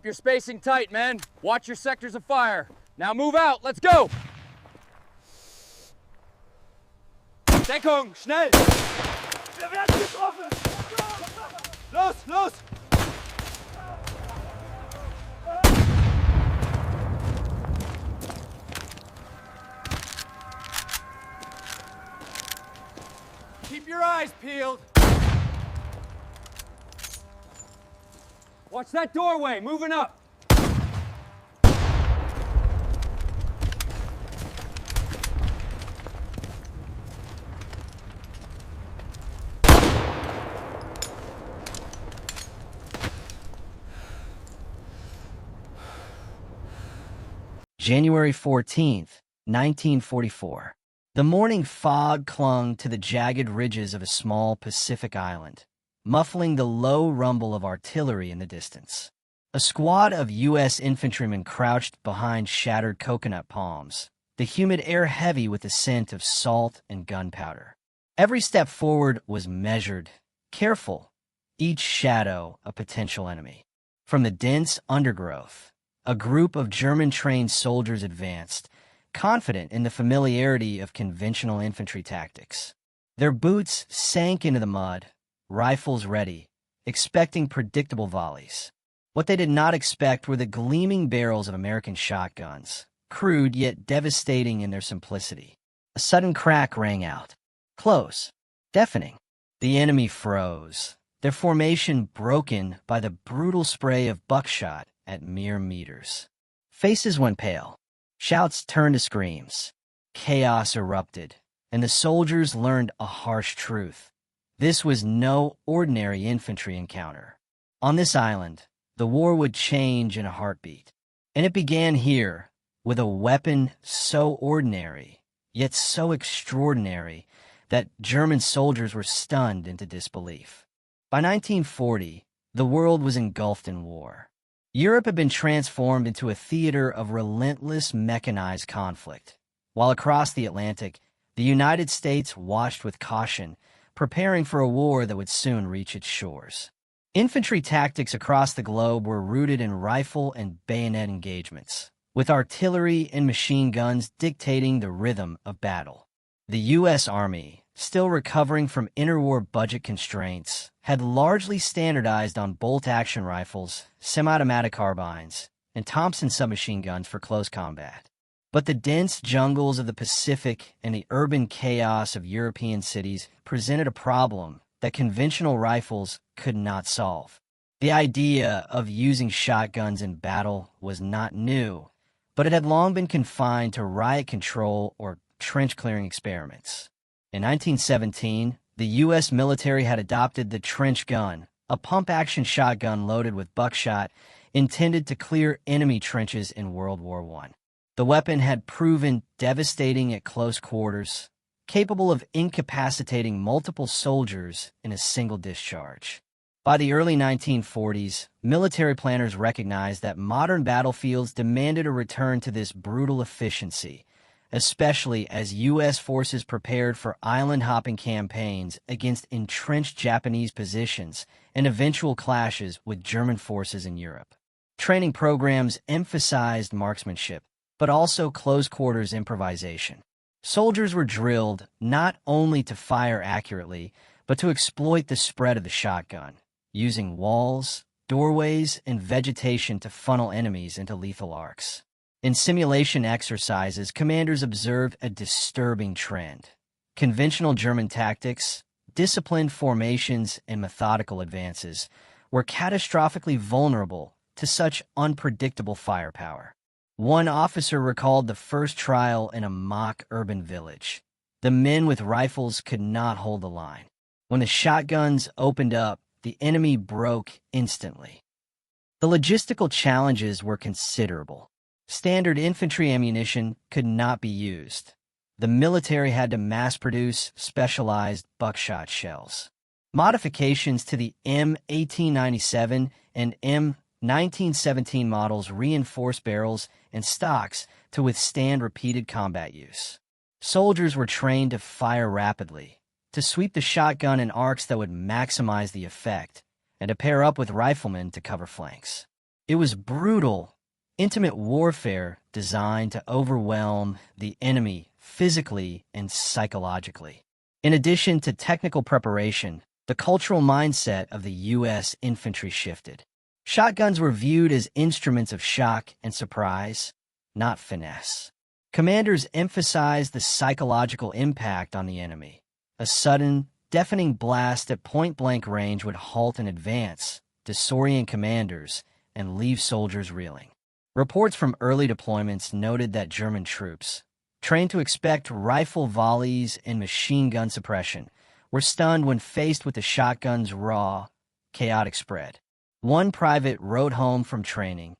Keep your spacing tight, men. Watch your sectors of fire. Now move out, let's go! Deckung, schnell! Wir werden getroffen! Los, los! Keep your eyes peeled. Watch that doorway, moving up. January 14th, 1944. The morning fog clung to the jagged ridges of a small Pacific island, muffling the low rumble of artillery in the distance. A squad of U.S. infantrymen crouched behind shattered coconut palms, the humid air heavy with the scent of salt and gunpowder. Every step forward was measured, careful, each shadow a potential enemy. From the dense undergrowth, a group of German-trained soldiers advanced, confident in the familiarity of conventional infantry tactics. Their boots sank into the mud, rifles ready, expecting predictable volleys. What they did not expect were the gleaming barrels of American shotguns, crude yet devastating in their simplicity. A sudden crack rang out. Close, deafening. The enemy froze, their formation broken by the brutal spray of buckshot at mere meters. Faces went pale. Shouts turned to screams. Chaos erupted, and the soldiers learned a harsh truth. This was no ordinary infantry encounter. On this island, the war would change in a heartbeat. And it began here, with a weapon so ordinary, yet so extraordinary, that German soldiers were stunned into disbelief. By 1940, the world was engulfed in war. Europe had been transformed into a theater of relentless mechanized conflict, while across the Atlantic, the United States watched with caution, preparing for a war that would soon reach its shores. Infantry tactics across the globe were rooted in rifle and bayonet engagements, with artillery and machine guns dictating the rhythm of battle. The U.S. Army, still recovering from interwar budget constraints, had largely standardized on bolt-action rifles, semi-automatic carbines, and Thompson submachine guns for close combat. But the dense jungles of the Pacific and the urban chaos of European cities presented a problem that conventional rifles could not solve. The idea of using shotguns in battle was not new, but it had long been confined to riot control or trench-clearing experiments. In 1917, the U.S. military had adopted the trench gun, a pump-action shotgun loaded with buckshot intended to clear enemy trenches in World War I. The weapon had proven devastating at close quarters, capable of incapacitating multiple soldiers in a single discharge. By the early 1940s, military planners recognized that modern battlefields demanded a return to this brutal efficiency, especially as U.S. forces prepared for island-hopping campaigns against entrenched Japanese positions and eventual clashes with German forces in Europe. Training programs emphasized marksmanship, but also close-quarters improvisation. Soldiers were drilled not only to fire accurately, but to exploit the spread of the shotgun, using walls, doorways, and vegetation to funnel enemies into lethal arcs. In simulation exercises, commanders observed a disturbing trend. Conventional German tactics, disciplined formations, and methodical advances were catastrophically vulnerable to such unpredictable firepower. One officer recalled the first trial in a mock urban village. The men with rifles could not hold the line. When the shotguns opened up, the enemy broke instantly. The logistical challenges were considerable. Standard infantry ammunition could not be used. The military had to mass-produce specialized buckshot shells. Modifications to the M1897 and M1917 models reinforced barrels and stocks to withstand repeated combat use. Soldiers were trained to fire rapidly, to sweep the shotgun in arcs that would maximize the effect, and to pair up with riflemen to cover flanks. It was brutal, intimate warfare designed to overwhelm the enemy physically and psychologically. In addition to technical preparation, the cultural mindset of the U.S. infantry shifted. Shotguns were viewed as instruments of shock and surprise, not finesse. Commanders emphasized the psychological impact on the enemy. A sudden, deafening blast at point-blank range would halt an advance, disorient commanders, and leave soldiers reeling. Reports from early deployments noted that German troops, trained to expect rifle volleys and machine gun suppression, were stunned when faced with the shotgun's raw, chaotic spread. One private wrote home from training,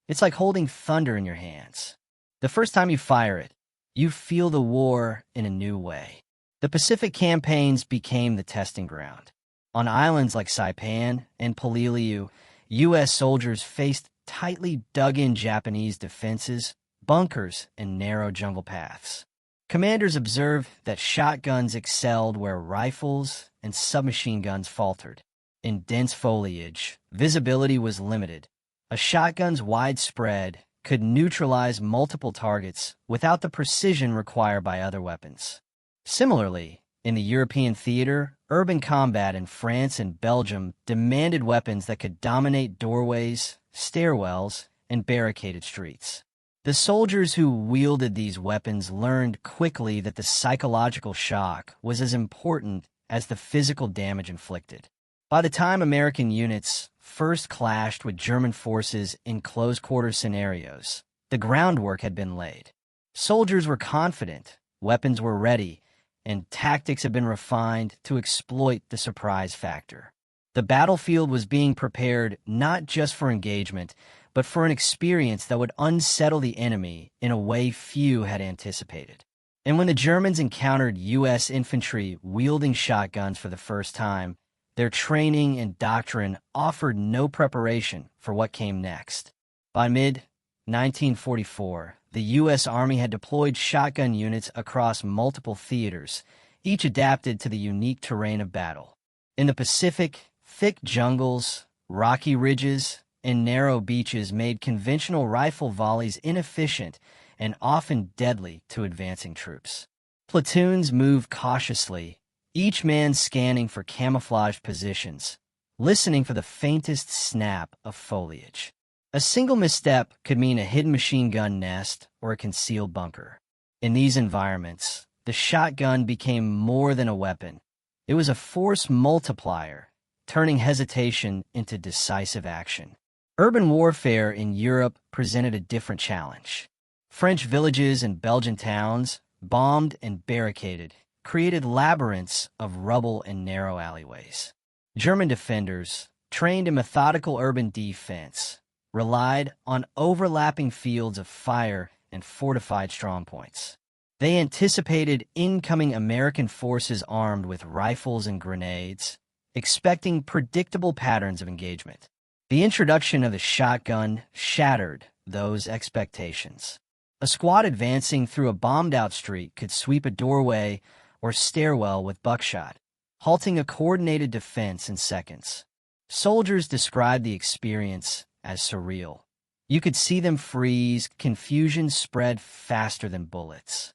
"It's like holding thunder in your hands. The first time you fire it, you feel the war in a new way." The Pacific campaigns became the testing ground. On islands like Saipan and Polilliu, U.S. soldiers faced tightly dug-in Japanese defenses, bunkers, and narrow jungle paths. Commanders observed that shotguns excelled where rifles and submachine guns faltered. In dense foliage, visibility was limited. A shotgun's wide spread could neutralize multiple targets without the precision required by other weapons. Similarly, in the European theater, urban combat in France and Belgium demanded weapons that could dominate doorways, stairwells, and barricaded streets. The soldiers who wielded these weapons learned quickly that the psychological shock was as important as the physical damage inflicted. By the time American units first clashed with German forces in close-quarter scenarios, the groundwork had been laid. Soldiers were confident, weapons were ready, and tactics had been refined to exploit the surprise factor. The battlefield was being prepared not just for engagement, but for an experience that would unsettle the enemy in a way few had anticipated. And when the Germans encountered U.S. infantry wielding shotguns for the first time, their training and doctrine offered no preparation for what came next. By mid-1944, the U.S. Army had deployed shotgun units across multiple theaters, each adapted to the unique terrain of battle. In the Pacific, thick jungles, rocky ridges, and narrow beaches made conventional rifle volleys inefficient and often deadly to advancing troops. Platoons moved cautiously, each man scanning for camouflaged positions, listening for the faintest snap of foliage. A single misstep could mean a hidden machine gun nest or a concealed bunker. In these environments, the shotgun became more than a weapon. It was a force multiplier, turning hesitation into decisive action. Urban warfare in Europe presented a different challenge. French villages and Belgian towns, bombed and barricaded, created labyrinths of rubble and narrow alleyways. German defenders, trained in methodical urban defense, relied on overlapping fields of fire and fortified strongpoints. They anticipated incoming American forces armed with rifles and grenades, expecting predictable patterns of engagement. The introduction of the shotgun shattered those expectations. A squad advancing through a bombed-out street could sweep a doorway or stairwell with buckshot, halting a coordinated defense in seconds. Soldiers described the experience as surreal. You could see them freeze, confusion spread faster than bullets.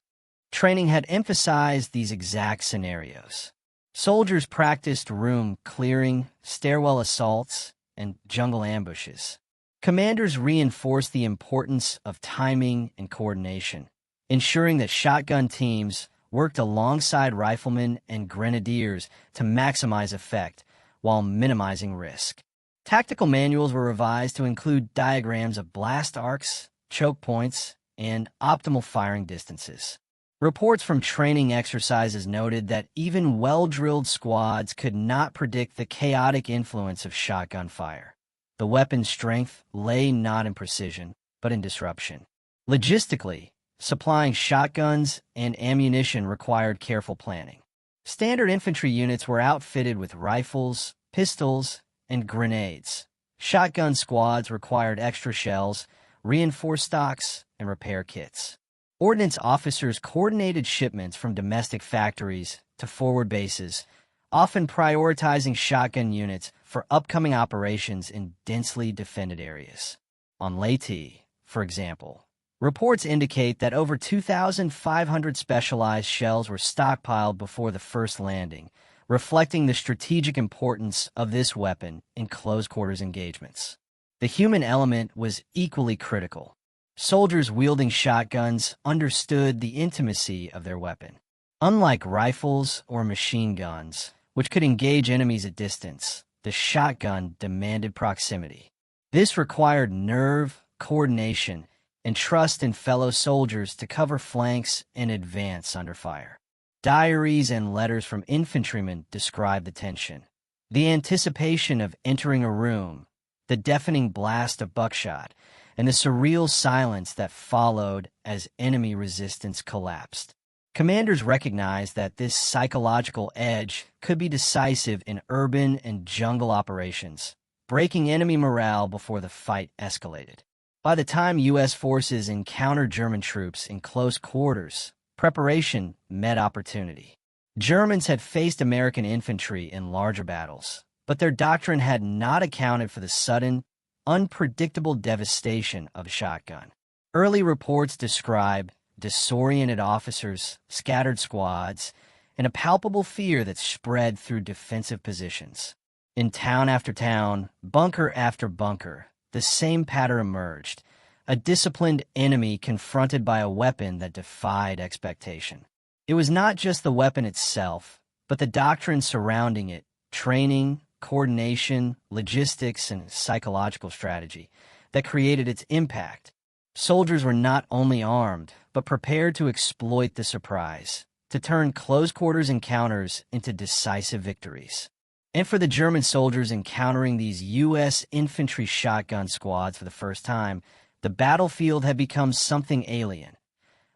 Training had emphasized these exact scenarios. Soldiers practiced room clearing, stairwell assaults, and jungle ambushes. Commanders reinforced the importance of timing and coordination, ensuring that shotgun teams worked alongside riflemen and grenadiers to maximize effect while minimizing risk. Tactical manuals were revised to include diagrams of blast arcs, choke points, and optimal firing distances. Reports from training exercises noted that even well-drilled squads could not predict the chaotic influence of shotgun fire. The weapon's strength lay not in precision, but in disruption. Logistically, supplying shotguns and ammunition required careful planning. Standard infantry units were outfitted with rifles, pistols, and grenades. Shotgun squads required extra shells, reinforced stocks, and repair kits. Ordnance officers coordinated shipments from domestic factories to forward bases, often prioritizing shotgun units for upcoming operations in densely defended areas. On Leyte, for example, reports indicate that over 2,500 specialized shells were stockpiled before the first landing, reflecting the strategic importance of this weapon in close-quarters engagements. The human element was equally critical. Soldiers wielding shotguns understood the intimacy of their weapon. Unlike rifles or machine guns, which could engage enemies at distance, the shotgun demanded proximity. This required nerve, coordination, and trust in fellow soldiers to cover flanks and advance under fire. Diaries and letters from infantrymen describe the tension. The anticipation of entering a room, the deafening blast of buckshot, and the surreal silence that followed as enemy resistance collapsed. Commanders recognized that this psychological edge could be decisive in urban and jungle operations, breaking enemy morale before the fight escalated. By the time U.S. forces encountered German troops in close quarters, preparation met opportunity. Germans had faced American infantry in larger battles, but their doctrine had not accounted for the sudden, unpredictable devastation of a shotgun. Early reports describe disoriented officers, scattered squads, and a palpable fear that spread through defensive positions. In town after town, bunker after bunker, the same pattern emerged, a disciplined enemy confronted by a weapon that defied expectation. It was not just the weapon itself, but the doctrine surrounding it, training, coordination, logistics, and psychological strategy that created its impact. Soldiers were not only armed, but prepared to exploit the surprise, to turn close-quarters encounters into decisive victories. And for the German soldiers encountering these U.S. infantry shotgun squads for the first time, the battlefield had become something alien,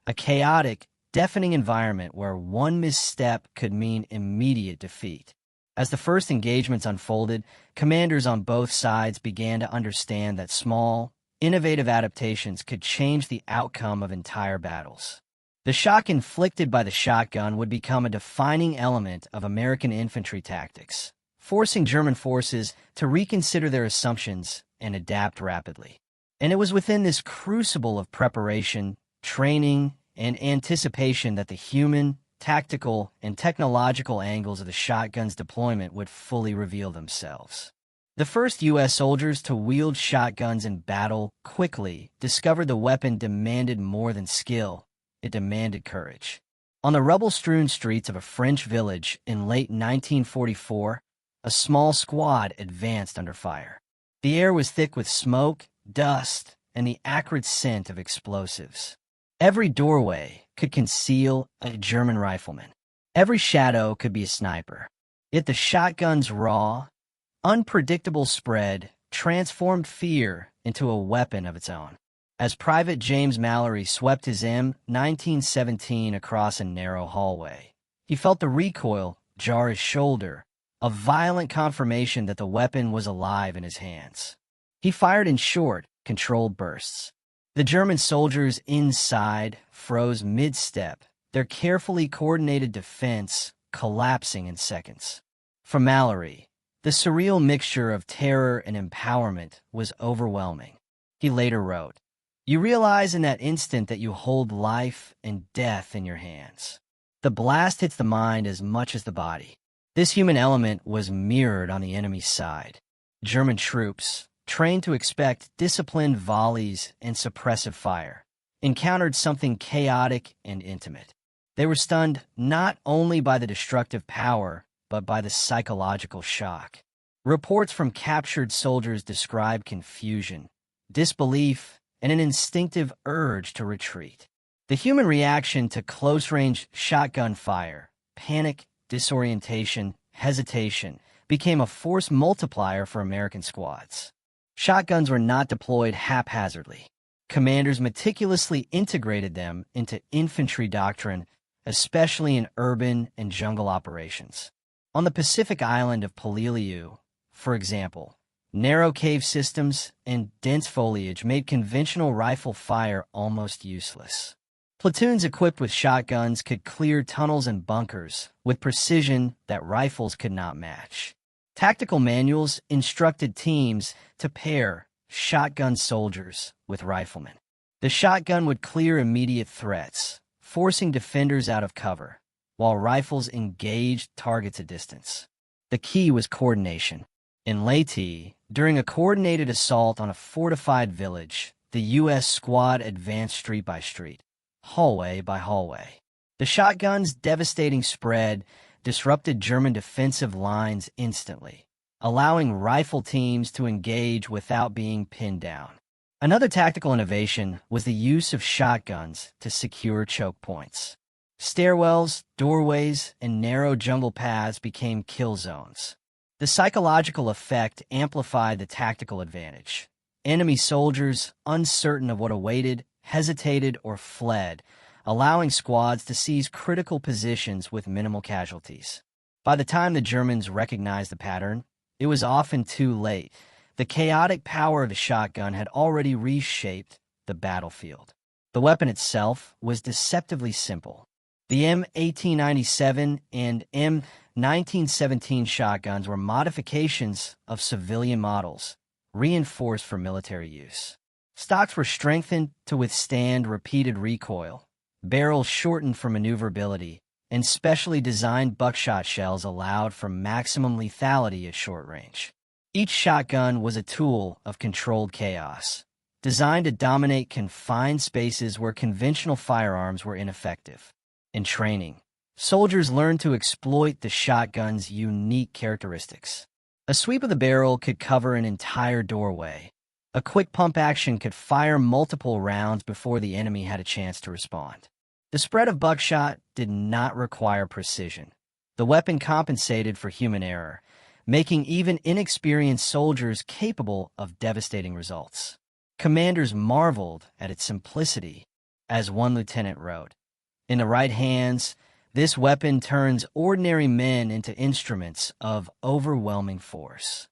a chaotic, deafening environment where one misstep could mean immediate defeat. As the first engagements unfolded, commanders on both sides began to understand that small, innovative adaptations could change the outcome of entire battles. The shock inflicted by the shotgun would become a defining element of American infantry tactics, forcing German forces to reconsider their assumptions and adapt rapidly. And it was within this crucible of preparation, training, and anticipation that the human, tactical, and technological angles of the shotgun's deployment would fully reveal themselves. The first U.S. soldiers to wield shotguns in battle quickly discovered the weapon demanded more than skill. It demanded courage. On the rubble-strewn streets of a French village in late 1944, a small squad advanced under fire. The air was thick with smoke, dust, and the acrid scent of explosives. Every doorway could conceal a German rifleman. Every shadow could be a sniper. Yet the shotgun's raw, unpredictable spread transformed fear into a weapon of its own. As Private James Mallory swept his M1917 across a narrow hallway, he felt the recoil jar his shoulder, a violent confirmation that the weapon was alive in his hands. He fired in short, controlled bursts. The German soldiers inside froze mid-step, their carefully coordinated defense collapsing in seconds. For Mallory, the surreal mixture of terror and empowerment was overwhelming. He later wrote, "You realize in that instant that you hold life and death in your hands. The blast hits the mind as much as the body." This human element was mirrored on the enemy's side. German troops, trained to expect disciplined volleys and suppressive fire, encountered something chaotic and intimate. They were stunned not only by the destructive power, but by the psychological shock. Reports from captured soldiers describe confusion, disbelief, and an instinctive urge to retreat. The human reaction to close-range shotgun fire, panic, disorientation, hesitation, became a force multiplier for American squads. Shotguns were not deployed haphazardly. Commanders meticulously integrated them into infantry doctrine, especially in urban and jungle operations. On the Pacific island of Peleliu, for example, narrow cave systems and dense foliage made conventional rifle fire almost useless. Platoons equipped with shotguns could clear tunnels and bunkers with precision that rifles could not match. Tactical manuals instructed teams to pair shotgun soldiers with riflemen. The shotgun would clear immediate threats, forcing defenders out of cover, while rifles engaged targets at distance. The key was coordination. In Leyte, during a coordinated assault on a fortified village, the U.S. squad advanced street by street, hallway by hallway. The shotgun's devastating spread disrupted German defensive lines instantly, allowing rifle teams to engage without being pinned down. Another tactical innovation was the use of shotguns to secure choke points. Stairwells, doorways, and narrow jungle paths became kill zones. The psychological effect amplified the tactical advantage. Enemy soldiers, uncertain of what awaited, hesitated or fled, allowing squads to seize critical positions with minimal casualties. By the time the Germans recognized the pattern, it was often too late. The chaotic power of the shotgun had already reshaped the battlefield. The weapon itself was deceptively simple. The M1897 and M1917 shotguns were modifications of civilian models, reinforced for military use. Stocks were strengthened to withstand repeated recoil, barrels shortened for maneuverability, and specially designed buckshot shells allowed for maximum lethality at short range. Each shotgun was a tool of controlled chaos, designed to dominate confined spaces where conventional firearms were ineffective. In training, soldiers learned to exploit the shotgun's unique characteristics. A sweep of the barrel could cover an entire doorway. A quick pump action could fire multiple rounds before the enemy had a chance to respond. The spread of buckshot did not require precision. The weapon compensated for human error, making even inexperienced soldiers capable of devastating results. Commanders marveled at its simplicity, as one lieutenant wrote. In the right hands, this weapon turns ordinary men into instruments of overwhelming force.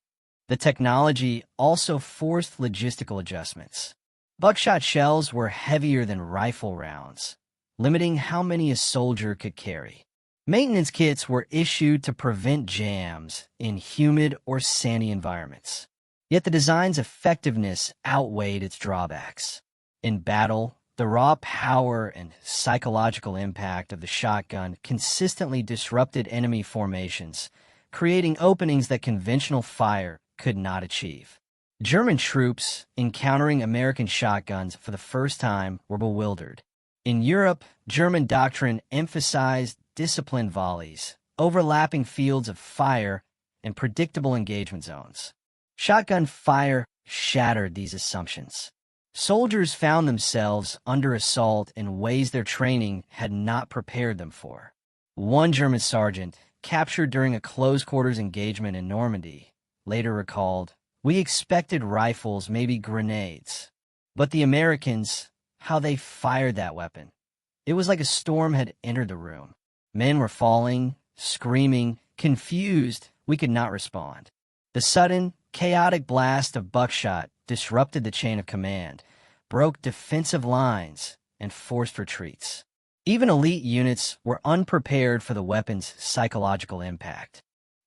The technology also forced logistical adjustments. Buckshot shells were heavier than rifle rounds, limiting how many a soldier could carry. Maintenance kits were issued to prevent jams in humid or sandy environments. Yet the design's effectiveness outweighed its drawbacks. In battle, the raw power and psychological impact of the shotgun consistently disrupted enemy formations, creating openings that conventional fire could not achieve. German troops, encountering American shotguns for the first time, were bewildered. In Europe, German doctrine emphasized disciplined volleys, overlapping fields of fire, and predictable engagement zones. Shotgun fire shattered these assumptions. Soldiers found themselves under assault in ways their training had not prepared them for. One German sergeant, captured during a close-quarters engagement in Normandy, later recalled, "We expected rifles, maybe grenades. But the Americans, how they fired that weapon. It was like a storm had entered the room. Men were falling, screaming, confused. We could not respond." The sudden, chaotic blast of buckshot disrupted the chain of command, broke defensive lines, and forced retreats. Even elite units were unprepared for the weapon's psychological impact.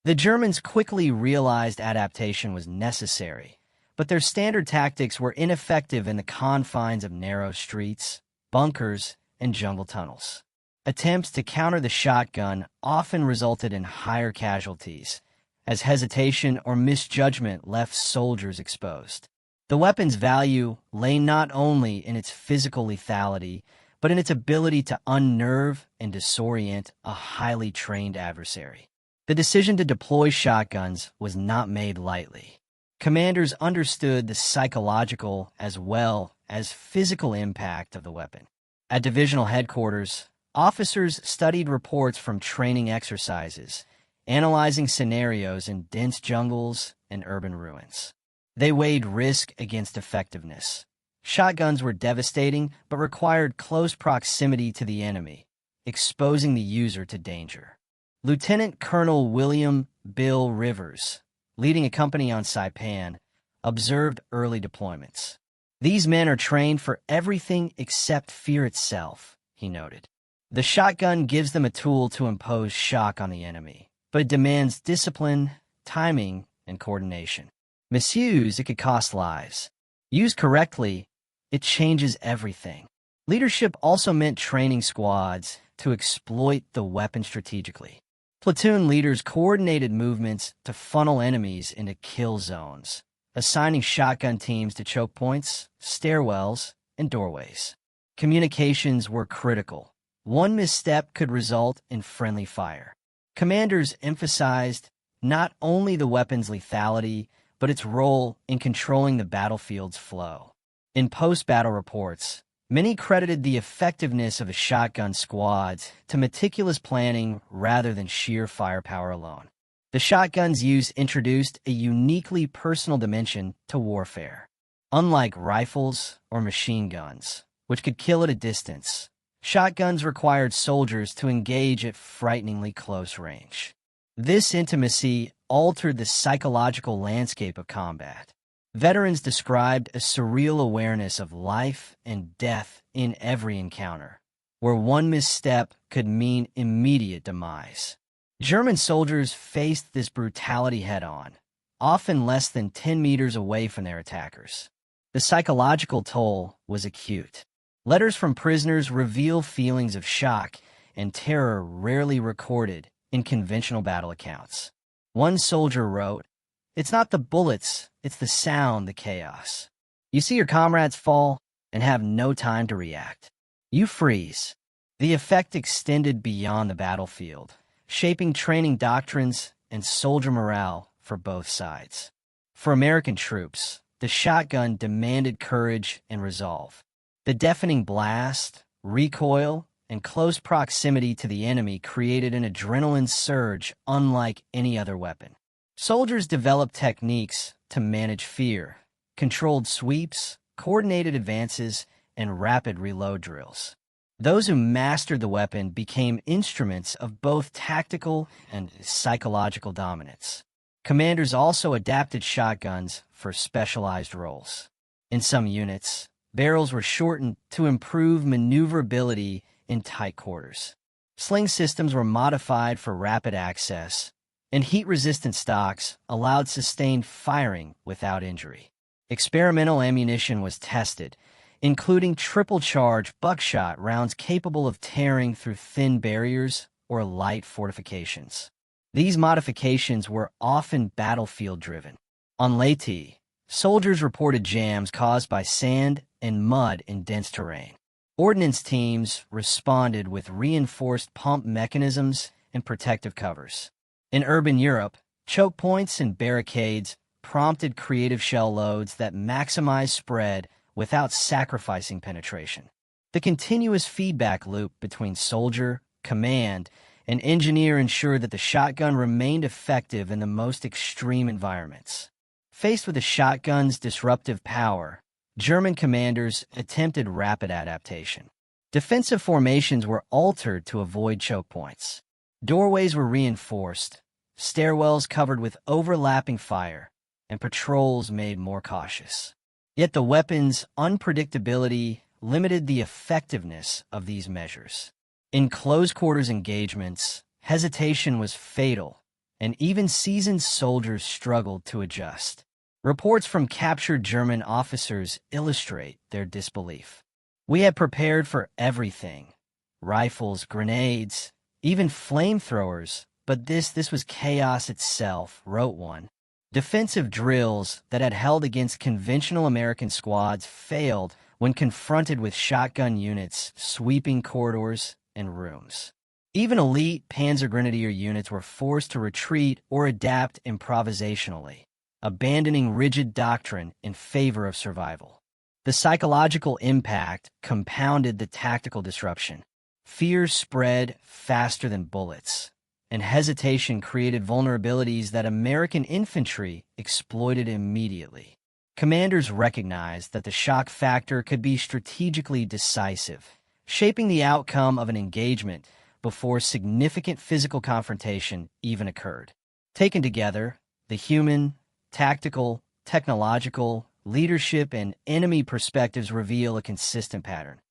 The Germans quickly realized adaptation was necessary, but their standard tactics were ineffective in the confines of narrow streets, bunkers, and jungle tunnels. Attempts to counter the shotgun often resulted in higher casualties, as hesitation or misjudgment left soldiers exposed. The weapon's value lay not only in its physical lethality, but in its ability to unnerve and disorient a highly trained adversary. The decision to deploy shotguns was not made lightly. Commanders understood the psychological as well as physical impact of the weapon. At divisional headquarters, officers studied reports from training exercises, analyzing scenarios in dense jungles and urban ruins. They weighed risk against effectiveness. Shotguns were devastating, but required close proximity to the enemy, exposing the user to danger. Lieutenant Colonel William Bill Rivers, leading a company on Saipan, observed early deployments. "These men are trained for everything except fear itself," he noted. "The shotgun gives them a tool to impose shock on the enemy, but it demands discipline, timing, and coordination. Misuse, it could cost lives." Used correctly, it changes everything. Leadership also meant training squads to exploit the weapon strategically. Platoon leaders coordinated movements to funnel enemies into kill zones, assigning shotgun teams to choke points, stairwells, and doorways. Communications were critical. One misstep could result in friendly fire. Commanders emphasized not only the weapon's lethality, but its role in controlling the battlefield's flow. In post-battle reports, many credited the effectiveness of the shotgun squads to meticulous planning rather than sheer firepower alone. The shotgun's use introduced a uniquely personal dimension to warfare. Unlike rifles or machine guns, which could kill at a distance, shotguns required soldiers to engage at frighteningly close range. This intimacy altered the psychological landscape of combat. Veterans described a surreal awareness of life and death in every encounter, where one misstep could mean immediate demise. German soldiers faced this brutality head-on, often less than 10 meters away from their attackers. The psychological toll was acute. Letters from prisoners reveal feelings of shock and terror rarely recorded in conventional battle accounts. One soldier wrote, "It's not the bullets, it's the sound, the chaos. You see your comrades fall and have no time to react. You freeze." The effect extended beyond the battlefield, shaping training doctrines and soldier morale for both sides. For American troops, the shotgun demanded courage and resolve. The deafening blast, recoil, and close proximity to the enemy created an adrenaline surge unlike any other weapon. Soldiers developed techniques to manage fear, controlled sweeps, coordinated advances, and rapid reload drills. Those who mastered the weapon became instruments of both tactical and psychological dominance. Commanders also adapted shotguns for specialized roles. In some units, barrels were shortened to improve maneuverability in tight quarters. Sling systems were modified for rapid access, and heat-resistant stocks allowed sustained firing without injury. Experimental ammunition was tested, including triple-charge buckshot rounds capable of tearing through thin barriers or light fortifications. These modifications were often battlefield-driven. On Leyte, soldiers reported jams caused by sand and mud in dense terrain. Ordnance teams responded with reinforced pump mechanisms and protective covers. In urban Europe, choke points and barricades prompted creative shell loads that maximized spread without sacrificing penetration. The continuous feedback loop between soldier, command, and engineer ensured that the shotgun remained effective in the most extreme environments. Faced with the shotgun's disruptive power, German commanders attempted rapid adaptation. Defensive formations were altered to avoid choke points. Doorways were reinforced, stairwells covered with overlapping fire, and patrols made more cautious. Yet the weapon's unpredictability limited the effectiveness of these measures. In close-quarters engagements, hesitation was fatal, and even seasoned soldiers struggled to adjust. Reports from captured German officers illustrate their disbelief. "We had prepared for everything, rifles, grenades, even flamethrowers, but this was chaos itself," wrote one. Defensive drills that had held against conventional American squads failed when confronted with shotgun units sweeping corridors and rooms. Even elite Panzer Grenadier units were forced to retreat or adapt improvisationally, abandoning rigid doctrine in favor of survival. The psychological impact compounded the tactical disruption. Fear spread faster than bullets, and hesitation created vulnerabilities that American infantry exploited immediately. Commanders recognized that the shock factor could be strategically decisive, shaping the outcome of an engagement before significant physical confrontation even occurred. Taken together, the human, tactical, technological, leadership, and enemy perspectives reveal a consistent pattern.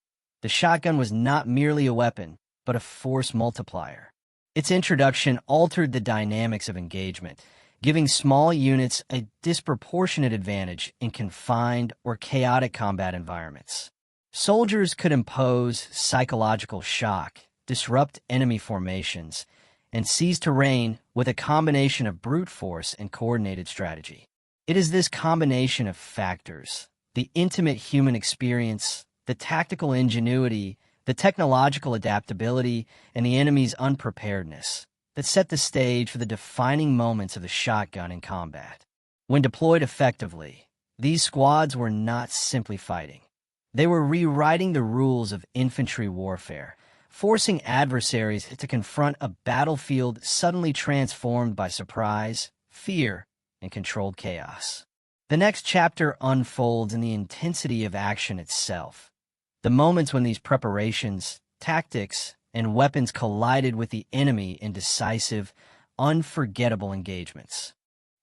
The shotgun was not merely a weapon, but a force multiplier. Its introduction altered the dynamics of engagement, giving small units a disproportionate advantage in confined or chaotic combat environments. Soldiers could impose psychological shock, disrupt enemy formations, and seize terrain with a combination of brute force and coordinated strategy. It is this combination of factors, the intimate human experience, the tactical ingenuity, the technological adaptability, and the enemy's unpreparedness, that set the stage for the defining moments of the shotgun in combat. When deployed effectively, these squads were not simply fighting. They were rewriting the rules of infantry warfare, forcing adversaries to confront a battlefield suddenly transformed by surprise, fear, and controlled chaos. The next chapter unfolds in the intensity of action itself, the moments when these preparations, tactics, and weapons collided with the enemy in decisive, unforgettable engagements.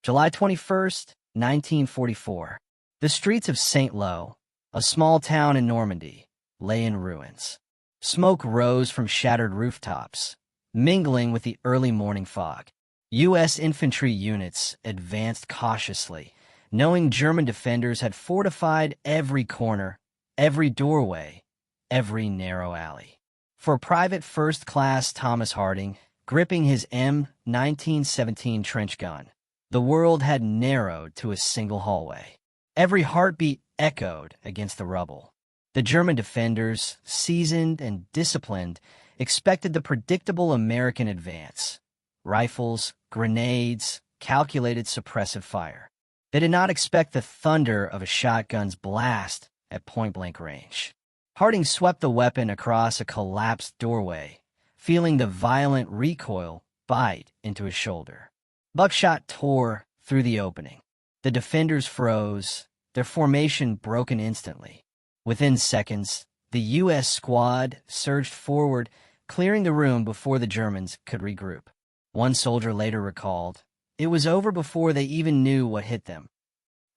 July 21st, 1944. The streets of St. Lo, a small town in Normandy, lay in ruins. Smoke rose from shattered rooftops, mingling with the early morning fog. U.S. infantry units advanced cautiously, knowing German defenders had fortified every corner, every doorway, every narrow alley. For Private First Class Thomas Harding, gripping his M1917 trench gun, the world had narrowed to a single hallway. Every heartbeat echoed against the rubble. The German defenders, seasoned and disciplined, expected the predictable American advance. Rifles, grenades, calculated suppressive fire. They did not expect the thunder of a shotgun's blast at point-blank range. Harding swept the weapon across a collapsed doorway, feeling the violent recoil bite into his shoulder. Buckshot tore through the opening. The defenders froze, their formation broken instantly. Within seconds, the U.S. squad surged forward, clearing the room before the Germans could regroup. One soldier later recalled, "It was over before they even knew what hit them."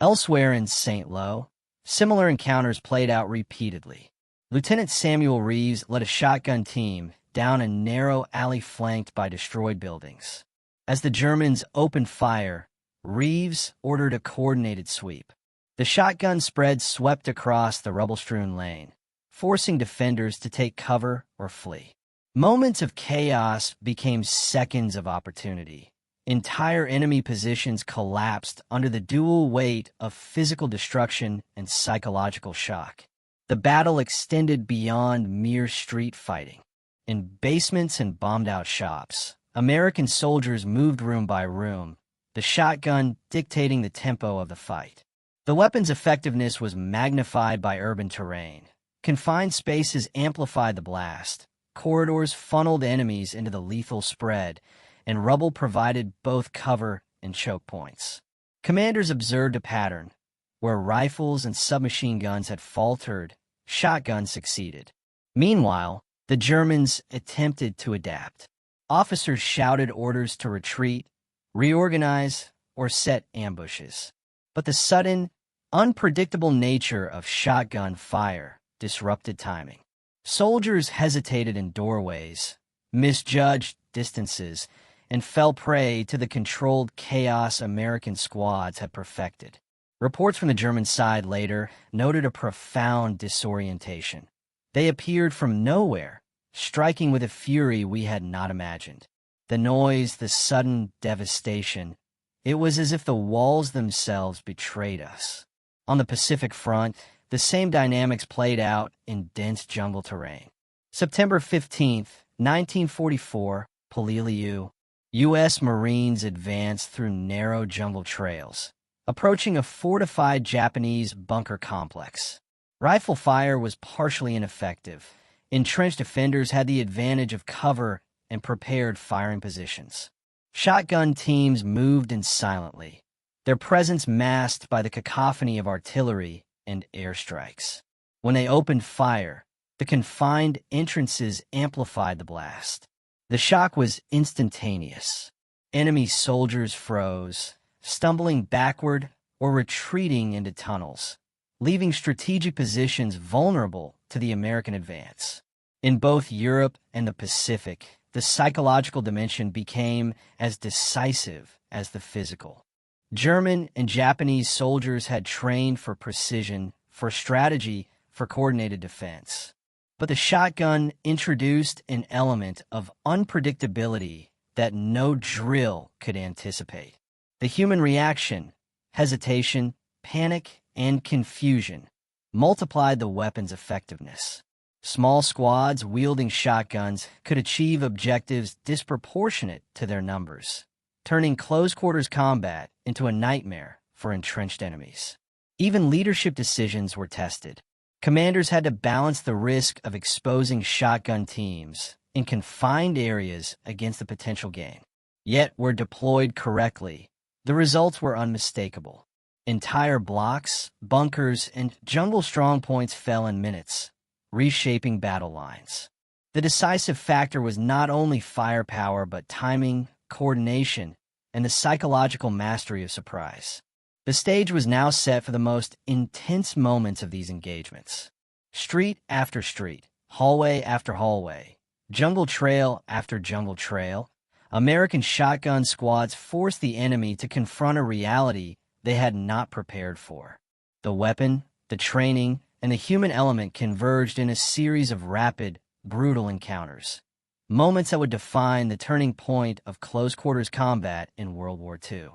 Elsewhere in St. Lo, similar encounters played out repeatedly. Lieutenant Samuel Reeves led a shotgun team down a narrow alley flanked by destroyed buildings. As the Germans opened fire, Reeves ordered a coordinated sweep. The shotgun spread swept across the rubble-strewn lane, forcing defenders to take cover or flee. Moments of chaos became seconds of opportunity. Entire enemy positions collapsed under the dual weight of physical destruction and psychological shock. The battle extended beyond mere street fighting. In basements and bombed-out shops, American soldiers moved room by room, the shotgun dictating the tempo of the fight. The weapon's effectiveness was magnified by urban terrain. Confined spaces amplified the blast. Corridors funneled enemies into the lethal spread, and rubble provided both cover and choke points. Commanders observed a pattern. Where rifles and submachine guns had faltered, shotguns succeeded. Meanwhile, the Germans attempted to adapt. Officers shouted orders to retreat, reorganize, or set ambushes. But the sudden, unpredictable nature of shotgun fire disrupted timing. Soldiers hesitated in doorways, misjudged distances, and fell prey to the controlled chaos American squads had perfected. Reports from the German side later noted a profound disorientation. They appeared from nowhere, striking with a fury we had not imagined. The noise, the sudden devastation, it was as if the walls themselves betrayed us. On the Pacific Front, the same dynamics played out in dense jungle terrain. September 15th, 1944, Poliliu. U.S. Marines advanced through narrow jungle trails, approaching a fortified Japanese bunker complex. Rifle fire was partially ineffective. Entrenched defenders had the advantage of cover and prepared firing positions. Shotgun teams moved in silently, their presence masked by the cacophony of artillery and airstrikes. When they opened fire, the confined entrances amplified the blast. The shock was instantaneous. Enemy soldiers froze, stumbling backward or retreating into tunnels, leaving strategic positions vulnerable to the American advance. In both Europe and the Pacific, the psychological dimension became as decisive as the physical. German and Japanese soldiers had trained for precision, for strategy, for coordinated defense. But the shotgun introduced an element of unpredictability that no drill could anticipate. The human reaction, hesitation, panic, and confusion multiplied the weapon's effectiveness. Small squads wielding shotguns could achieve objectives disproportionate to their numbers, turning close-quarters combat into a nightmare for entrenched enemies. Even leadership decisions were tested. Commanders had to balance the risk of exposing shotgun teams in confined areas against the potential gain. Yet, where deployed correctly, the results were unmistakable. Entire blocks, bunkers, and jungle strongpoints fell in minutes, reshaping battle lines. The decisive factor was not only firepower but timing, coordination, and the psychological mastery of surprise. The stage was now set for the most intense moments of these engagements. Street after street, hallway after hallway, jungle trail after jungle trail, American shotgun squads forced the enemy to confront a reality they had not prepared for. The weapon, the training, and the human element converged in a series of rapid, brutal encounters. Moments that would define the turning point of close-quarters combat in World War II.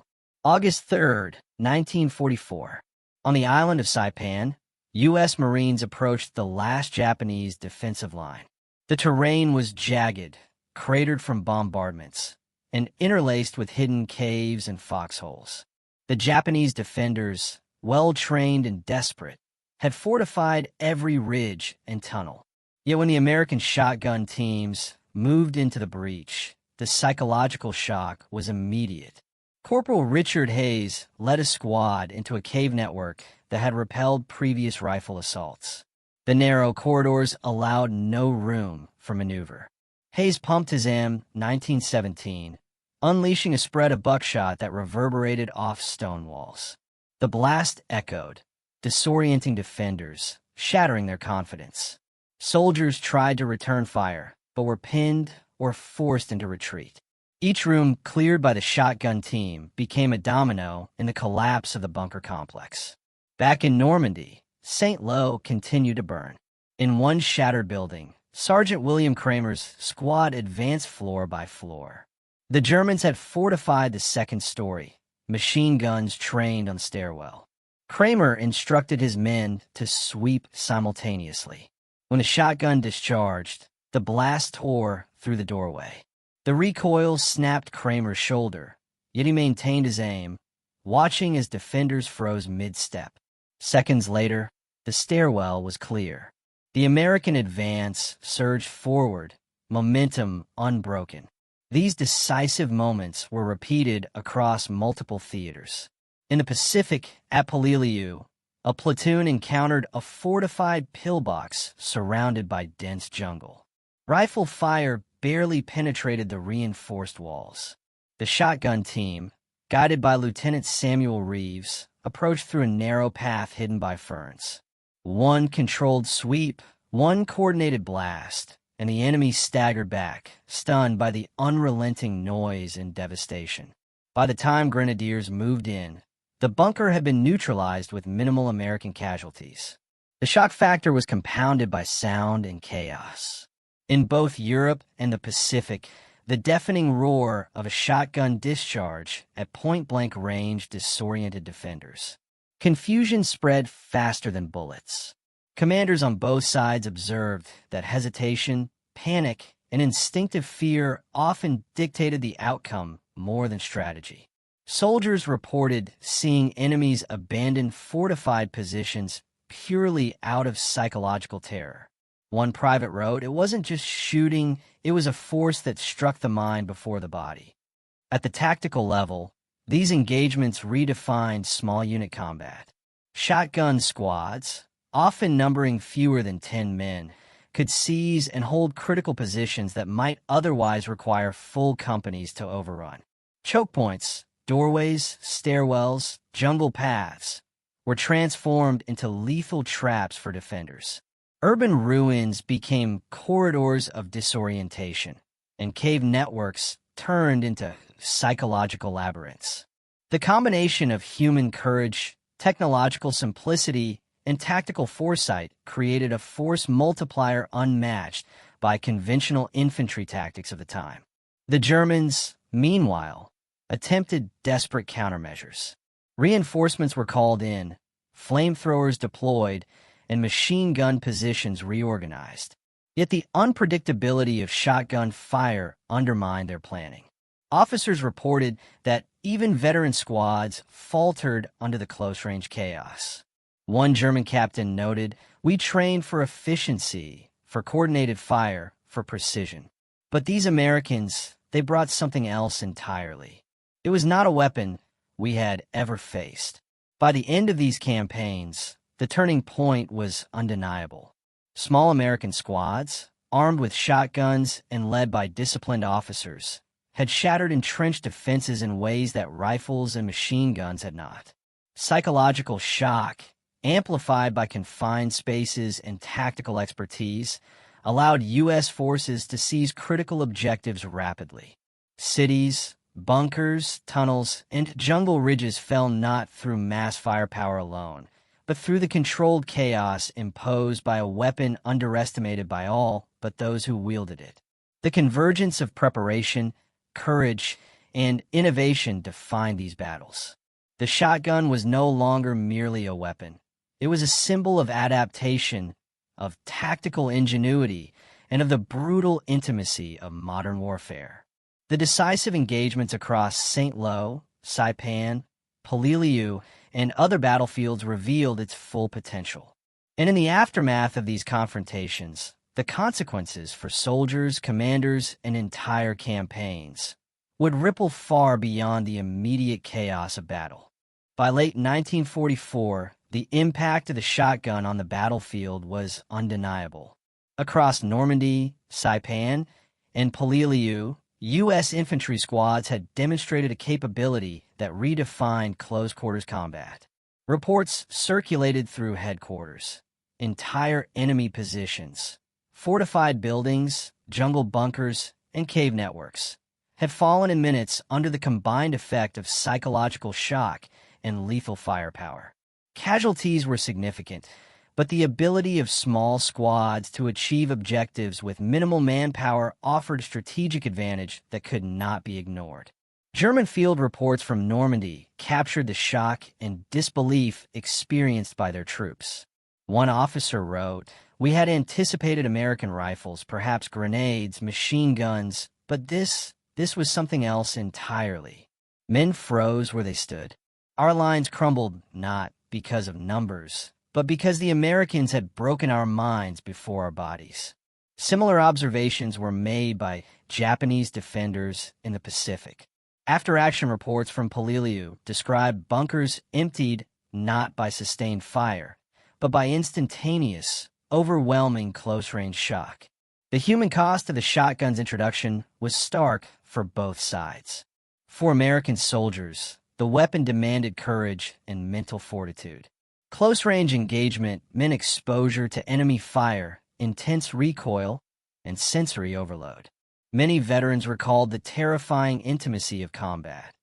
August 3rd, 1944. On the island of Saipan, U.S. Marines approached the last Japanese defensive line. The terrain was jagged, cratered from bombardments, and interlaced with hidden caves and foxholes. The Japanese defenders, well-trained and desperate, had fortified every ridge and tunnel. Yet when the American shotgun teams moved into the breach, the psychological shock was immediate. Corporal Richard Hayes led a squad into a cave network that had repelled previous rifle assaults. The narrow corridors allowed no room for maneuver. Hayes pumped his M1917, unleashing a spread of buckshot that reverberated off stone walls. The blast echoed, disorienting defenders, shattering their confidence. Soldiers tried to return fire, but were pinned or forced into retreat. Each room cleared by the shotgun team became a domino in the collapse of the bunker complex. Back in Normandy, St. Lo continued to burn. In one shattered building, Sergeant William Kramer's squad advanced floor by floor. The Germans had fortified the second story, machine guns trained on the stairwell. Kramer instructed his men to sweep simultaneously. When the shotgun discharged, the blast tore through the doorway. The recoil snapped Kramer's shoulder, yet he maintained his aim, watching as defenders froze mid-step. Seconds later, the stairwell was clear. The American advance surged forward, momentum unbroken. These decisive moments were repeated across multiple theaters. In the Pacific, at Peleliu, a platoon encountered a fortified pillbox surrounded by dense jungle. Rifle fire barely penetrated the reinforced walls. The shotgun team, guided by Lieutenant Samuel Reeves, approached through a narrow path hidden by ferns. One controlled sweep, one coordinated blast, and the enemy staggered back, stunned by the unrelenting noise and devastation. By the time grenadiers moved in, the bunker had been neutralized with minimal American casualties. The shock factor was compounded by sound and chaos. In both Europe and the Pacific, the deafening roar of a shotgun discharge at point-blank range disoriented defenders. Confusion spread faster than bullets. Commanders on both sides observed that hesitation, panic, and instinctive fear often dictated the outcome more than strategy. Soldiers reported seeing enemies abandon fortified positions purely out of psychological terror. One private wrote, "It wasn't just shooting, it was a force that struck the mind before the body." At the tactical level, these engagements redefined small unit combat. Shotgun squads, often numbering fewer than 10 men, could seize and hold critical positions that might otherwise require full companies to overrun. Choke points, doorways, stairwells, jungle paths were transformed into lethal traps for defenders. Urban ruins became corridors of disorientation, and cave networks turned into psychological labyrinths. The combination of human courage, technological simplicity, and tactical foresight created a force multiplier unmatched by conventional infantry tactics of the time. The Germans, meanwhile, attempted desperate countermeasures. Reinforcements were called in, flamethrowers deployed, and machine gun positions reorganized. Yet the unpredictability of shotgun fire undermined their planning. Officers reported that even veteran squads faltered under the close-range chaos. One German captain noted, "We trained for efficiency, for coordinated fire, for precision. But these Americans, they brought something else entirely. It was not a weapon we had ever faced." By the end of these campaigns, the turning point was undeniable. Small American squads, armed with shotguns and led by disciplined officers, had shattered entrenched defenses in ways that rifles and machine guns had not. Psychological shock, amplified by confined spaces and tactical expertise, allowed U.S. forces to seize critical objectives rapidly. Cities, bunkers, tunnels, and jungle ridges fell not through mass firepower alone, but through the controlled chaos imposed by a weapon underestimated by all but those who wielded it. The convergence of preparation, courage, and innovation defined these battles. The shotgun was no longer merely a weapon. It was a symbol of adaptation, of tactical ingenuity, and of the brutal intimacy of modern warfare. The decisive engagements across St. Lo, Saipan, Peleliu, and other battlefields revealed its full potential. And in the aftermath of these confrontations, the consequences for soldiers, commanders, and entire campaigns would ripple far beyond the immediate chaos of battle. By late 1944, the impact of the shotgun on the battlefield was undeniable. Across Normandy, Saipan, and Peleliu, U.S. infantry squads had demonstrated a capability that redefined close-quarters combat. Reports circulated through headquarters. Entire enemy positions, fortified buildings, jungle bunkers, and cave networks had fallen in minutes under the combined effect of psychological shock and lethal firepower. Casualties were significant, but the ability of small squads to achieve objectives with minimal manpower offered a strategic advantage that could not be ignored. German field reports from Normandy captured the shock and disbelief experienced by their troops. One officer wrote, "We had anticipated American rifles, perhaps grenades, machine guns, but this was something else entirely." Men froze where they stood. Our lines crumbled not because of numbers, but because the Americans had broken our minds before our bodies. Similar observations were made by Japanese defenders in the Pacific. After-action reports from Peleliu described bunkers emptied not by sustained fire, but by instantaneous, overwhelming close-range shock. The human cost of the shotgun's introduction was stark for both sides. For American soldiers, the weapon demanded courage and mental fortitude. Close-range engagement meant exposure to enemy fire, intense recoil, and sensory overload. Many veterans recalled the terrifying intimacy of combat.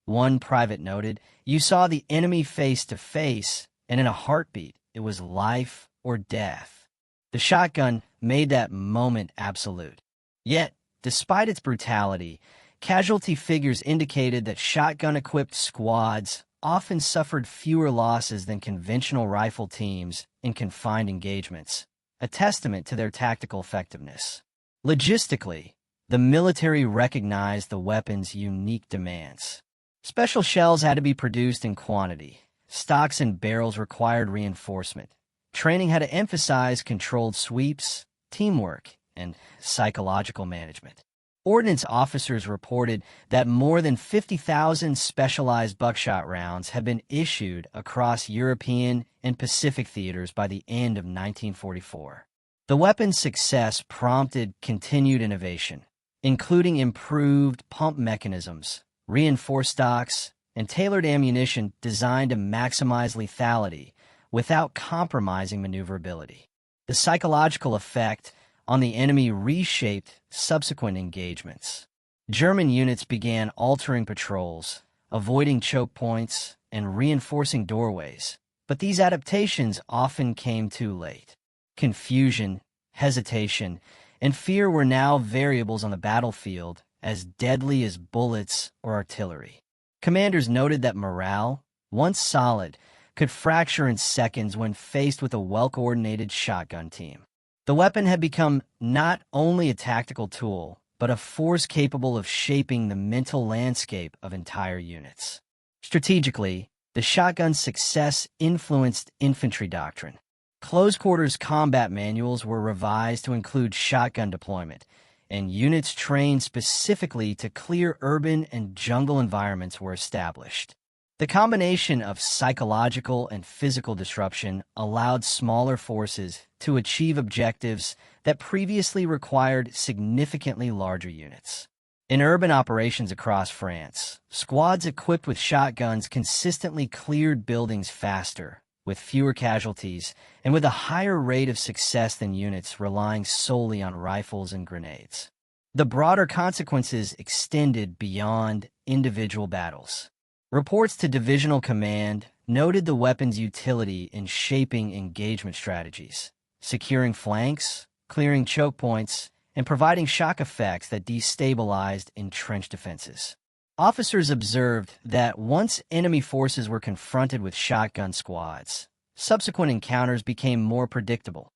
One private noted, "You saw the enemy face to face, and in a heartbeat, it was life or death." The shotgun made that moment absolute. Yet, despite its brutality, casualty figures indicated that shotgun-equipped squads often suffered fewer losses than conventional rifle teams in confined engagements, a testament to their tactical effectiveness. Logistically, the military recognized the weapon's unique demands. Special shells had to be produced in quantity. Stocks and barrels required reinforcement. Training had to emphasize controlled sweeps, teamwork, and psychological management. Ordnance officers reported that more than 50,000 specialized buckshot rounds had been issued across European and Pacific theaters by the end of 1944. The weapon's success prompted continued innovation, including improved pump mechanisms, reinforced stocks, and tailored ammunition designed to maximize lethality without compromising maneuverability. The psychological effect on the enemy reshaped subsequent engagements. German units began altering patrols, avoiding choke points, and reinforcing doorways, but these adaptations often came too late. Confusion, hesitation, and fear were now variables on the battlefield as deadly as bullets or artillery. Commanders noted that morale, once solid, could fracture in seconds when faced with a well-coordinated shotgun team. The weapon had become not only a tactical tool, but a force capable of shaping the mental landscape of entire units. Strategically, the shotgun's success influenced infantry doctrine. Close-quarters combat manuals were revised to include shotgun deployment, and units trained specifically to clear urban and jungle environments were established. The combination of psychological and physical disruption allowed smaller forces to achieve objectives that previously required significantly larger units. In urban operations across France, squads equipped with shotguns consistently cleared buildings faster, with fewer casualties, and with a higher rate of success than units relying solely on rifles and grenades. The broader consequences extended beyond individual battles. Reports to divisional command noted the weapon's utility in shaping engagement strategies, securing flanks, clearing choke points, and providing shock effects that destabilized entrenched defenses. Officers observed that once enemy forces were confronted with shotgun squads, subsequent encounters became more predictable.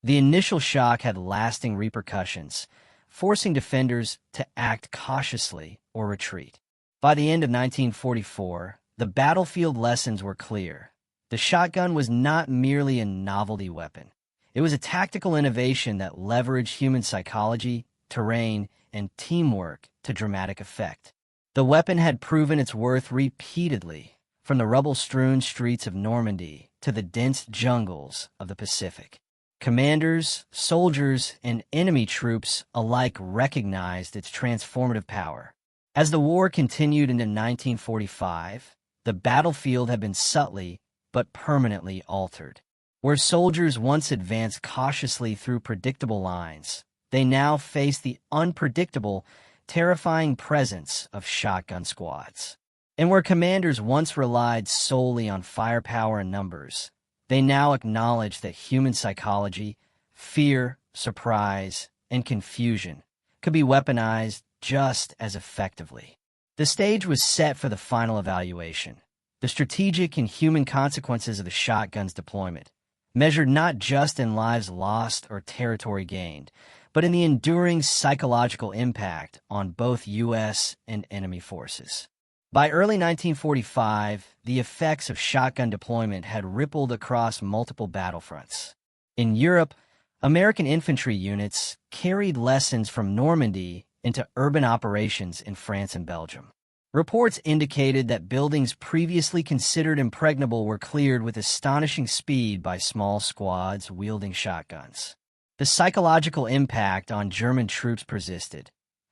The initial shock had lasting repercussions, forcing defenders to act cautiously or retreat. By the end of 1944, the battlefield lessons were clear. The shotgun was not merely a novelty weapon. It was a tactical innovation that leveraged human psychology, terrain, and teamwork to dramatic effect. The weapon had proven its worth repeatedly, from the rubble-strewn streets of Normandy to the dense jungles of the Pacific. Commanders, soldiers, and enemy troops alike recognized its transformative power. As the war continued into 1945, the battlefield had been subtly but permanently altered. Where soldiers once advanced cautiously through predictable lines, they now faced the unpredictable, terrifying presence of shotgun squads. And where commanders once relied solely on firepower and numbers, they now acknowledged that human psychology, fear, surprise, and confusion could be weaponized just as effectively. The stage was set for the final evaluation, the strategic and human consequences of the shotgun's deployment, measured not just in lives lost or territory gained, but in the enduring psychological impact on both U.S. and enemy forces. By early 1945, the effects of shotgun deployment had rippled across multiple battlefronts. In Europe, American infantry units carried lessons from Normandy into urban operations in France and Belgium. Reports indicated that buildings previously considered impregnable were cleared with astonishing speed by small squads wielding shotguns. The psychological impact on German troops persisted.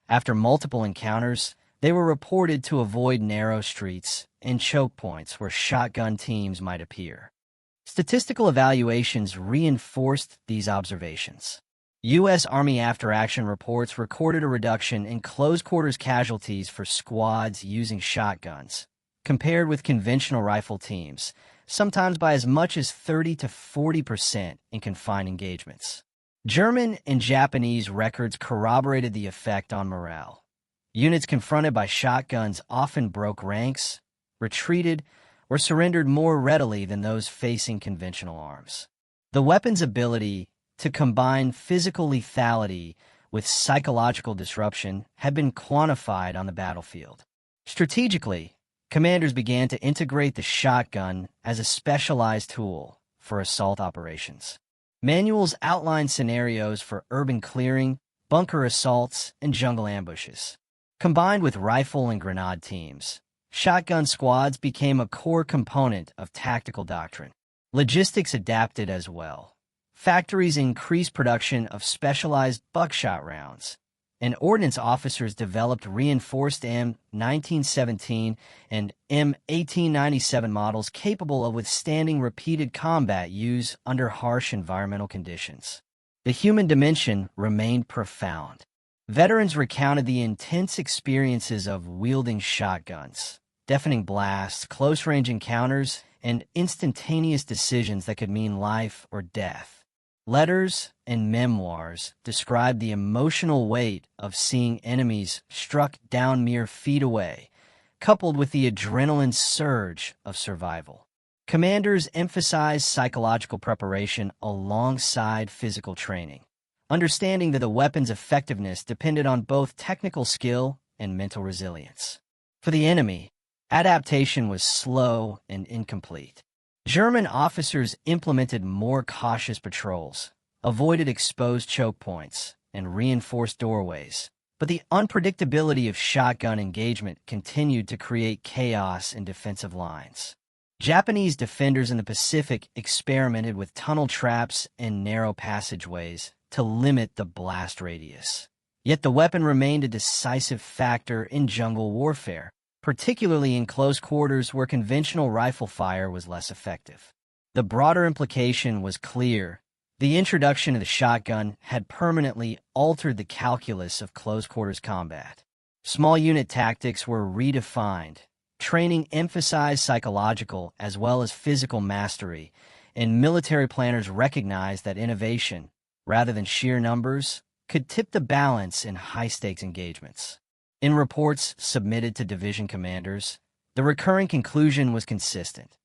After multiple encounters, they were reported to avoid narrow streets and choke points where shotgun teams might appear. Statistical evaluations reinforced these observations. U.S. Army after-action reports recorded a reduction in close-quarters casualties for squads using shotguns, compared with conventional rifle teams, sometimes by as much as 30 to 40% in confined engagements. German and Japanese records corroborated the effect on morale. Units confronted by shotguns often broke ranks, retreated, or surrendered more readily than those facing conventional arms. The weapon's ability to combine physical lethality with psychological disruption had been quantified on the battlefield. Strategically, commanders began to integrate the shotgun as a specialized tool for assault operations. Manuals outlined scenarios for urban clearing, bunker assaults, and jungle ambushes. Combined with rifle and grenade teams, shotgun squads became a core component of tactical doctrine. Logistics adapted as well. Factories increased production of specialized buckshot rounds, and ordnance officers developed reinforced M1917 and M1897 models capable of withstanding repeated combat use under harsh environmental conditions. The human dimension remained profound. Veterans recounted the intense experiences of wielding shotguns, deafening blasts, close-range encounters, and instantaneous decisions that could mean life or death. Letters and memoirs described the emotional weight of seeing enemies struck down mere feet away, coupled with the adrenaline surge of survival. Commanders emphasized psychological preparation alongside physical training, understanding that the weapon's effectiveness depended on both technical skill and mental resilience. For the enemy, adaptation was slow and incomplete. German officers implemented more cautious patrols, avoided exposed choke points, and reinforced doorways, but the unpredictability of shotgun engagement continued to create chaos in defensive lines. Japanese defenders in the Pacific experimented with tunnel traps and narrow passageways to limit the blast radius. Yet the weapon remained a decisive factor in jungle warfare, particularly in close quarters where conventional rifle fire was less effective. The broader implication was clear. The introduction of the shotgun had permanently altered the calculus of close-quarters combat. Small unit tactics were redefined. Training emphasized psychological as well as physical mastery, and military planners recognized that innovation, rather than sheer numbers, could tip the balance in high-stakes engagements. In reports submitted to division commanders, the recurring conclusion was consistent.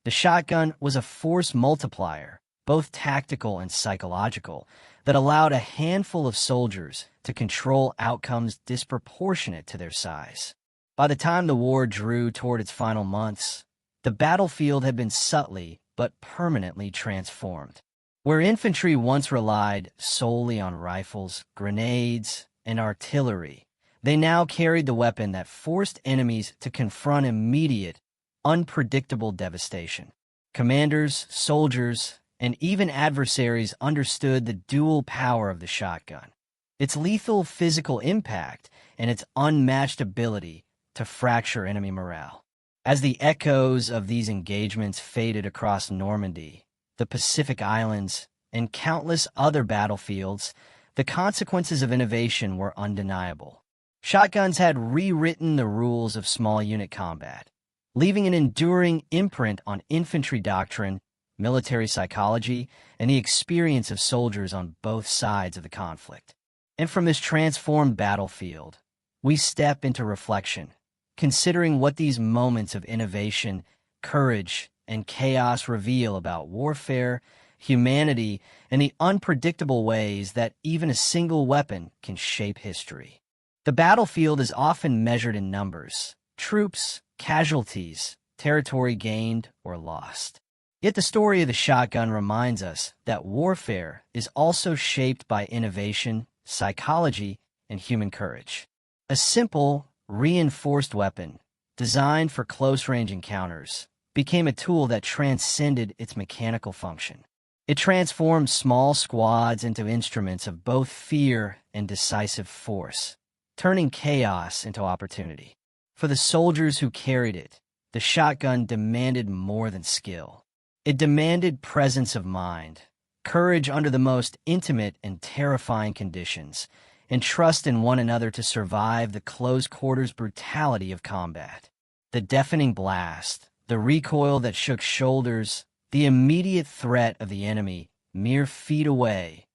The shotgun was a force multiplier, both tactical and psychological, that allowed a handful of soldiers to control outcomes disproportionate to their size. By the time the war drew toward its final months, the battlefield had been subtly but permanently transformed. Where infantry once relied solely on rifles, grenades, and artillery, they now carried the weapon that forced enemies to confront immediate, unpredictable devastation. Commanders, soldiers, and even adversaries understood the dual power of the shotgun, its lethal physical impact and its unmatched ability to fracture enemy morale. As the echoes of these engagements faded across Normandy, the Pacific Islands, and countless other battlefields, the consequences of innovation were undeniable. Shotguns had rewritten the rules of small unit combat, leaving an enduring imprint on infantry doctrine, military psychology, and the experience of soldiers on both sides of the conflict. And from this transformed battlefield, we step into reflection, considering what these moments of innovation, courage, and chaos reveal about warfare, humanity, and the unpredictable ways that even a single weapon can shape history. The battlefield is often measured in numbers, troops, casualties, territory gained or lost. Yet the story of the shotgun reminds us that warfare is also shaped by innovation, psychology, and human courage. A simple, reinforced weapon, designed for close-range encounters, became a tool that transcended its mechanical function. It transformed small squads into instruments of both fear and decisive force, turning chaos into opportunity. For the soldiers who carried it, the shotgun demanded more than skill. It demanded presence of mind, courage under the most intimate and terrifying conditions, and trust in one another to survive the close-quarters brutality of combat. The deafening blast, the recoil that shook shoulders, the immediate threat of the enemy mere feet away,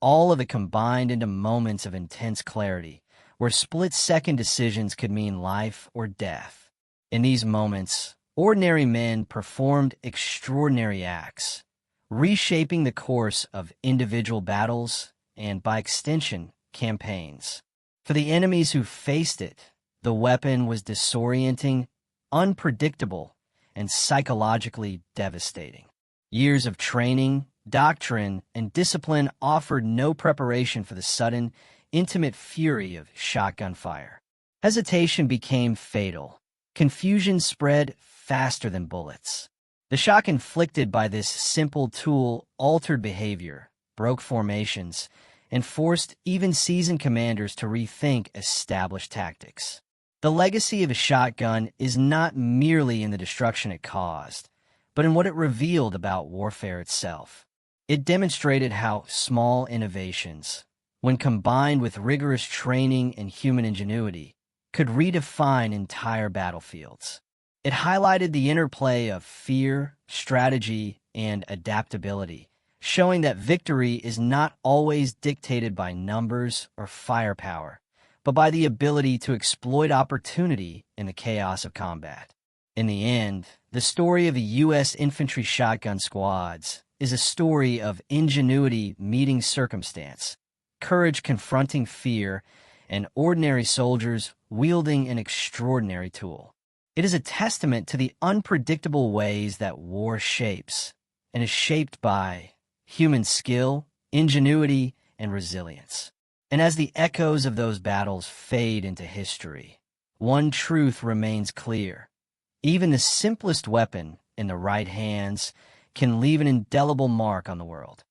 all of it combined into moments of intense clarity, where split-second decisions could mean life or death. In these moments, ordinary men performed extraordinary acts, reshaping the course of individual battles and, by extension, campaigns. For the enemies who faced it, the weapon was disorienting, unpredictable, and psychologically devastating. Years of training, doctrine, and discipline offered no preparation for the sudden, intimate fury of shotgun fire. Hesitation became fatal. Confusion spread faster than bullets. The shock inflicted by this simple tool altered behavior, broke formations, and forced even seasoned commanders to rethink established tactics. The legacy of a shotgun is not merely in the destruction it caused, but in what it revealed about warfare itself. It demonstrated how small innovations, when combined with rigorous training and human ingenuity, could redefine entire battlefields. It highlighted the interplay of fear, strategy, and adaptability, showing that victory is not always dictated by numbers or firepower, but by the ability to exploit opportunity in the chaos of combat. In the end, the story of the U.S. infantry shotgun squads is a story of ingenuity meeting circumstance, courage confronting fear, and ordinary soldiers wielding an extraordinary tool. It is a testament to the unpredictable ways that war shapes, and is shaped by human skill, ingenuity, and resilience. And as the echoes of those battles fade into history, one truth remains clear. Even the simplest weapon in the right hands can leave an indelible mark on the world.